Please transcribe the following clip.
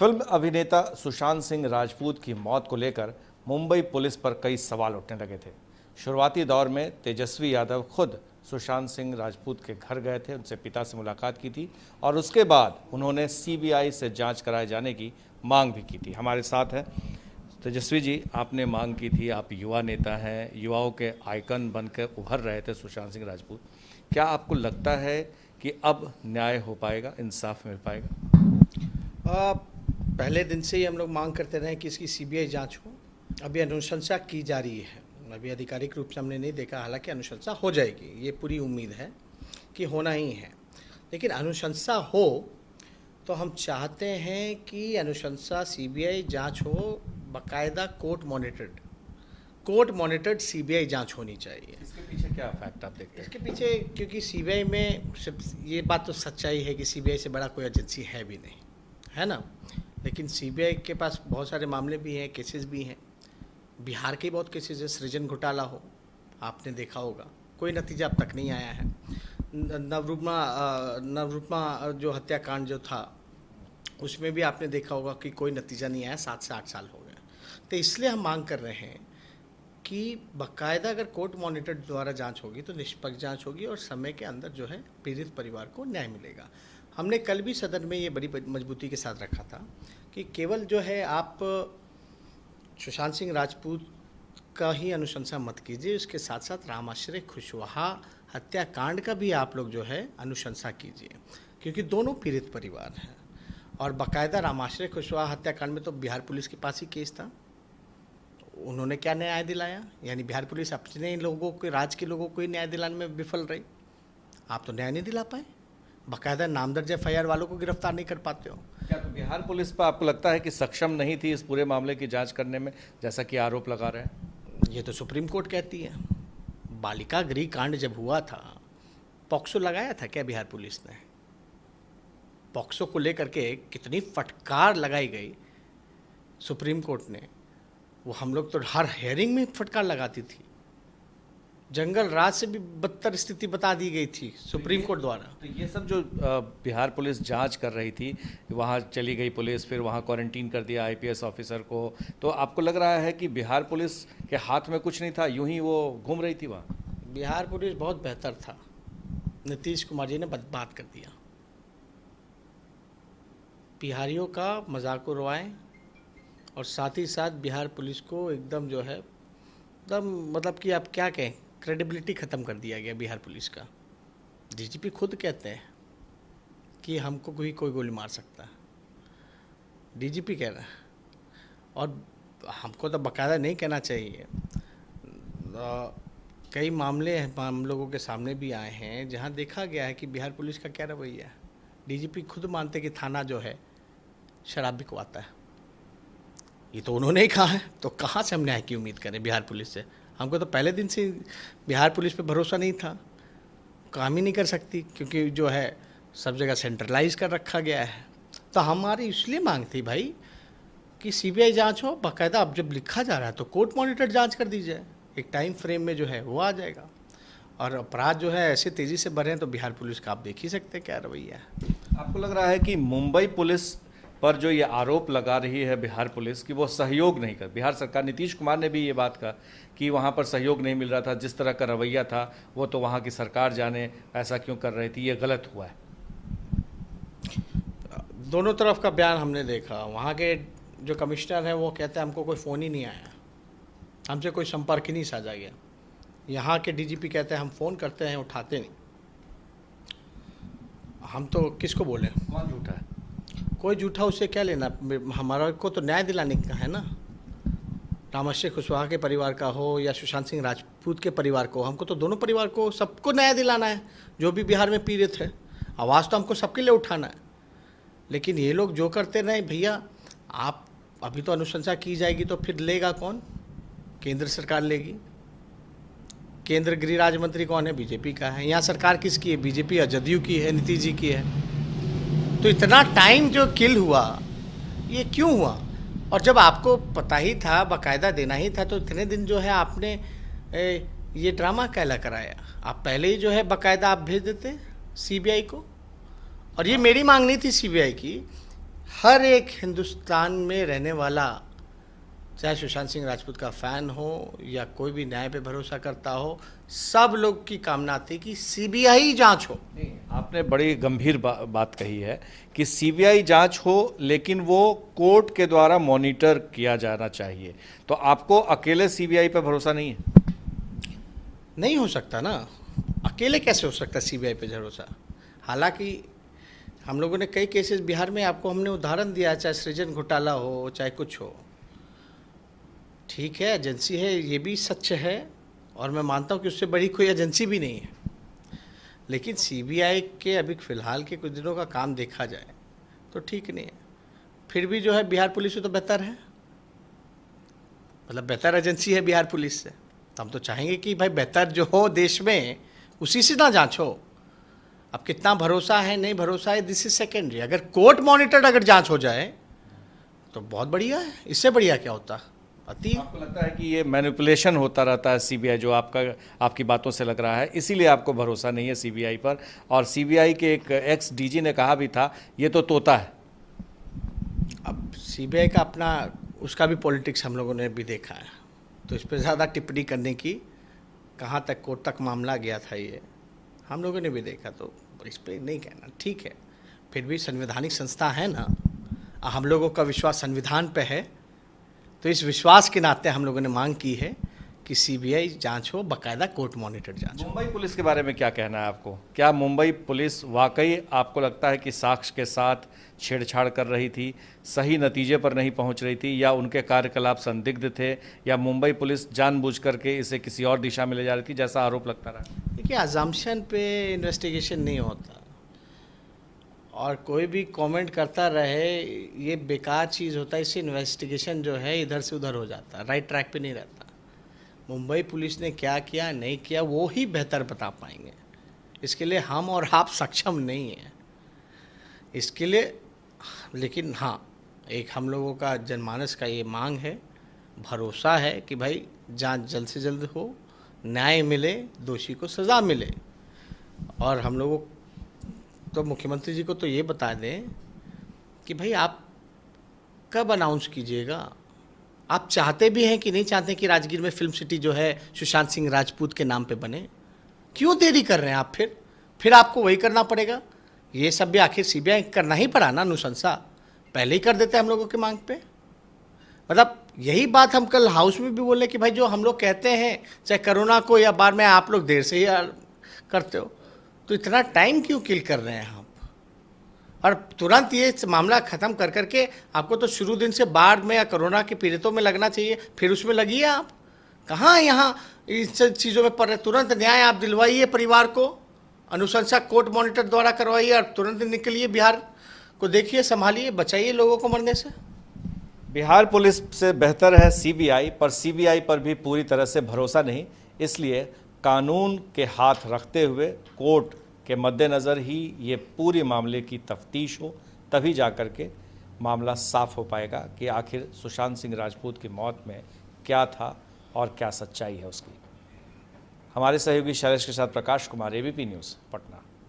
Film अभिनेता सुशांत सिंह राजपूत की मौत को लेकर मुंबई पुलिस पर कई सवाल उठने लगे थे। शुरुआती दौर में तेजस्वी यादव खुद सुशांत सिंह राजपूत के घर गए थे, उनसे पिता से मुलाकात की थी और उसके बाद उन्होंने सीबीआई से जांच कराए जाने की मांग भी की थी। हमारे साथ है तेजस्वी जी, आपने मांग की थी, आप युवा नेता हैं, युवाओं के आइकन बनकर उभर रहे थे सुशांत सिंह राजपूत। क्या आपको लगता है कि अब न्याय हो पाएगा, इंसाफ मिल पाएगा? पहले दिन से ही हम लोग मांग करते रहे कि इसकी सीबीआई जांच हो। अभी अनुशंसा की जा रही है, अभी आधिकारिक रूप से हमने नहीं देखा, हालांकि अनुशंसा हो जाएगी, ये पूरी उम्मीद है कि होना ही है। लेकिन अनुशंसा हो तो हम चाहते हैं कि अनुशंसा सीबीआई जांच हो, बाकायदा कोर्ट मॉनिटर्ड सीबीआई जांच होनी चाहिए। इसके पीछे क्या फैक्ट आप देखते हैं? इसके पीछे क्योंकि सीबीआई में सिर्फ ये बात तो सच्चाई है कि सीबीआई से बड़ा कोई एजेंसी है भी नहीं, है ना। लेकिन सीबीआई के पास बहुत सारे मामले भी हैं, केसेस भी हैं। बिहार के बहुत केसेस है, सृजन घोटाला हो, आपने देखा होगा, कोई नतीजा अब तक नहीं आया है। नवरूपमा जो हत्याकांड जो था उसमें भी आपने देखा होगा कि कोई नतीजा नहीं आया, 7 से 8 साल हो गए। तो इसलिए हम मांग कर रहे हैं कि बाकायदा अगर कोर्ट मॉनिटर्ड द्वारा जांच होगी तो निष्पक्ष जांच होगी और समय के अंदर जो है पीड़ित परिवार को न्याय मिलेगा। हमने कल भी सदन में ये बड़ी मजबूती के साथ रखा था कि केवल जो है आप सुशांत सिंह राजपूत का ही अनुशंसा मत कीजिए, उसके साथ साथ रामाश्रय कुशवाहा हत्याकांड का भी आप लोग जो है अनुशंसा कीजिए, क्योंकि दोनों पीड़ित परिवार हैं। और बाकायदा रामाश्रय कुशवाहा हत्याकांड में तो बिहार पुलिस के पास ही केस था, उन्होंने क्या न्याय दिलाया? यानी बिहार पुलिस अपने लोगों को, राज्य के लोगों को ही न्याय दिलाने में विफल रही। आप तो न्याय नहीं दिला पाए, बाकायदा नामदर्ज एफआईआर वालों को गिरफ्तार नहीं कर पाते हो। क्या तो बिहार पुलिस पर आपको लगता है कि सक्षम नहीं थी इस पूरे मामले की जांच करने में, जैसा कि आरोप लगा रहे हैं? ये तो सुप्रीम कोर्ट कहती है। बालिका गृह कांड जब हुआ था, पॉक्सो लगाया था क्या बिहार पुलिस ने? पॉक्सो को लेकर के कितनी फटकार लगाई गई सुप्रीम कोर्ट ने, वो हम लोग तो हर हेयरिंग में फटकार लगाती थी। जंगल राज से भी बदतर स्थिति बता दी गई थी सुप्रीम कोर्ट द्वारा। तो ये सब जो बिहार पुलिस जांच कर रही थी, वहाँ चली गई पुलिस, फिर वहाँ क्वारंटीन कर दिया आईपीएस ऑफिसर को, तो आपको लग रहा है कि बिहार पुलिस के हाथ में कुछ नहीं था, यूं ही वो घूम रही थी वहाँ? बिहार पुलिस बहुत बेहतर था, नीतीश कुमार जी ने बात कर दिया। बिहारियों का मजाक उड़वाएं और साथ ही साथ बिहार पुलिस को एकदम जो है एकदम, मतलब कि आप क्या कहें, क्रेडिबिलिटी ख़त्म कर दिया गया बिहार पुलिस का। डीजीपी खुद कहते हैं कि हमको कोई गोली मार सकता है, डीजीपी कह रहा है। और हमको तो बाकायदा नहीं कहना चाहिए, कई मामले हम लोगों के सामने भी आए हैं जहां देखा गया है कि बिहार पुलिस का क्या रवैया है। डीजीपी खुद मानते कि थाना जो है शराब बिकवाता है, ये तो उन्होंने ही कहा है, तो कहाँ से हम न्याय की उम्मीद करें बिहार पुलिस से? हमको तो पहले दिन से बिहार पुलिस पे भरोसा नहीं था, काम ही नहीं कर सकती, क्योंकि जो है सब जगह सेंट्रलाइज कर रखा गया है। तो हमारी इसलिए मांग थी भाई कि सीबीआई जांच हो बाकायदा। अब जब लिखा जा रहा है तो कोर्ट मॉनिटर्ड जांच कर दी जाए, एक टाइम फ्रेम में जो है वो आ जाएगा। और अपराध जो है ऐसे तेज़ी से बढ़ रहे हैं तो बिहार पुलिस का आप देख ही सकते हैं क्या रवैया है। आपको लग रहा है कि मुंबई पुलिस पर जो ये आरोप लगा रही है बिहार पुलिस कि वो सहयोग नहीं कर, बिहार सरकार, नीतीश कुमार ने भी ये बात कहा कि वहाँ पर सहयोग नहीं मिल रहा था, जिस तरह का रवैया था वो तो वहाँ की सरकार जाने ऐसा क्यों कर रही थी, ये गलत हुआ है? दोनों तरफ का बयान हमने देखा। वहाँ के जो कमिश्नर हैं वो कहते हैं हमको कोई फ़ोन ही नहीं आया, हमसे कोई संपर्क ही नहीं साझा गया। यहाँ के डीजीपी कहते हैं हम फ़ोन करते हैं उठाते नहीं। हम तो किसको बोलें? कौन झूठा है? कोई झूठा, उससे क्या लेना? हमारा को तो न्याय दिलाने का है ना। रामाश्रय कुशवाहा के परिवार का हो या सुशांत सिंह राजपूत के परिवार को, हमको तो दोनों परिवार को, सबको न्याय दिलाना है जो भी बिहार में पीड़ित है। आवाज़ तो हमको सबके लिए उठाना है। लेकिन ये लोग जो करते रहे भैया, आप अभी तो अनुशंसा की जाएगी तो फिर लेगा कौन? केंद्र सरकार लेगी। केंद्र गृह राज्य मंत्री कौन है? बीजेपी का है। यहाँ सरकार किसकी है? बीजेपी और जदयू की है, नीतीश जी की है। तो इतना टाइम जो किल हुआ, ये क्यों हुआ? और जब आपको पता ही था, बाकायदा देना ही था, तो इतने दिन जो है आपने ये ड्रामा कैला कराया? आप पहले ही जो है बाकायदा आप भेज देते सीबीआई को। और ये मेरी मांग नहीं थी सीबीआई की, हर एक हिंदुस्तान में रहने वाला, चाहे सुशांत सिंह राजपूत का फैन हो या कोई भी न्याय पे भरोसा करता हो, सब लोग की कामना थी कि सीबीआई जांच हो। नहीं, आपने बड़ी गंभीर बात कही है कि सीबीआई जांच हो, लेकिन वो कोर्ट के द्वारा मॉनिटर किया जाना चाहिए। तो आपको अकेले सीबीआई पर भरोसा नहीं है? नहीं हो सकता ना, अकेले कैसे हो सकता सीबीआई पे भरोसा। हालांकि हम लोगों ने कई केसेस बिहार में, आपको हमने उदाहरण दिया, चाहे सृजन घोटाला हो चाहे कुछ हो, ठीक है एजेंसी है, ये भी सच है, और मैं मानता हूँ कि उससे बड़ी कोई एजेंसी भी नहीं है। लेकिन सीबीआई के अभी फ़िलहाल के कुछ दिनों का काम देखा जाए तो ठीक नहीं है। फिर भी जो है बिहार पुलिस से तो बेहतर है, मतलब बेहतर एजेंसी है बिहार पुलिस से। तो हम तो चाहेंगे कि भाई बेहतर जो हो देश में, उसी से ना जांच हो। अब कितना भरोसा है नहीं भरोसा है, दिस इज सेकेंडरी। अगर कोर्ट मॉनिटर्ड अगर जांच हो जाए तो बहुत बढ़िया है, इससे बढ़िया क्या होता। अति आपको लगता है कि ये मैनिपुलेशन होता रहता है सीबीआई, जो आपकी बातों से लग रहा है, इसीलिए आपको भरोसा नहीं है सीबीआई पर? और सीबीआई के एक एक्स डीजी ने कहा भी था, ये तो तोता है। अब सीबीआई का अपना, उसका भी पॉलिटिक्स हम लोगों ने भी देखा है, तो इस पर ज़्यादा टिप्पणी करने की, कहाँ तक कोर्ट तक मामला गया था ये हम लोगों ने भी देखा, तो इस पर नहीं कहना ठीक है। फिर भी संवैधानिक संस्था है ना, हम लोगों का विश्वास संविधान पे है, तो इस विश्वास के नाते हम लोगों ने मांग की है कि सीबीआई जांच हो, बाकायदा कोर्ट मॉनिटर जांच हो। मुंबई पुलिस के बारे में क्या कहना है आपको? क्या मुंबई पुलिस वाकई आपको लगता है कि साक्ष्य के साथ छेड़छाड़ कर रही थी, सही नतीजे पर नहीं पहुंच रही थी, या उनके कार्यकलाप संदिग्ध थे, या मुंबई पुलिस जानबूझ करके इसे किसी और दिशा में ले जा रही थी, जैसा आरोप लगता रहा? देखिए, अजम्पशन पे इन्वेस्टिगेशन नहीं होता, और कोई भी कमेंट करता रहे ये बेकार चीज़ होता है। इससे इन्वेस्टिगेशन जो है इधर से उधर हो जाता है, राइट ट्रैक पे नहीं रहता। मुंबई पुलिस ने क्या किया नहीं किया वो ही बेहतर बता पाएंगे, इसके लिए हम और आप सक्षम नहीं हैं इसके लिए। लेकिन हाँ, एक हम लोगों का जनमानस का ये मांग है, भरोसा है कि भाई जांच जल्द से जल्द हो, न्याय मिले, दोषी को सज़ा मिले। और हम लोगों तो मुख्यमंत्री जी को तो ये बता दें कि भाई आप कब अनाउंस कीजिएगा, आप चाहते भी हैं कि नहीं चाहते कि राजगीर में फिल्म सिटी जो है सुशांत सिंह राजपूत के नाम पे बने? क्यों देरी कर रहे हैं आप? फिर आपको वही करना पड़ेगा। ये सब भी आखिर सीबीआई करना ही पड़ा ना, अनुशंसा पहले ही कर देते हम लोगों की मांग पे। मतलब यही बात हम कल हाउस में भी बोले कि भाई जो हम लोग कहते हैं, चाहे कोरोना को या बार में, आप लोग देर से ही करते हो, तो इतना टाइम क्यों किल कर रहे हैं आप? और तुरंत ये मामला ख़त्म कर करके आपको तो शुरू दिन से बाढ़ में या कोरोना के पीड़ितों में लगना चाहिए, फिर उसमें लगिए आप। कहाँ यहाँ इस चीज़ों में पड़ रहे? तुरंत न्याय आप दिलवाइए परिवार को, अनुशंसा कोर्ट मॉनिटर द्वारा करवाइए, और तुरंत निकलिए बिहार को, देखिए संभालिए, बचाइए लोगों को मरने से। बिहार पुलिस से बेहतर है सीबीआई, पर सीबीआई पर भी पूरी तरह से भरोसा नहीं, इसलिए कानून के हाथ रखते हुए कोर्ट के मद्देनज़र ही ये पूरी मामले की तफ्तीश हो, तभी जाकर के मामला साफ हो पाएगा कि आखिर सुशांत सिंह राजपूत की मौत में क्या था और क्या सच्चाई है उसकी। हमारे सहयोगी शैलेश के साथ प्रकाश कुमार, एबीपी न्यूज़, पटना।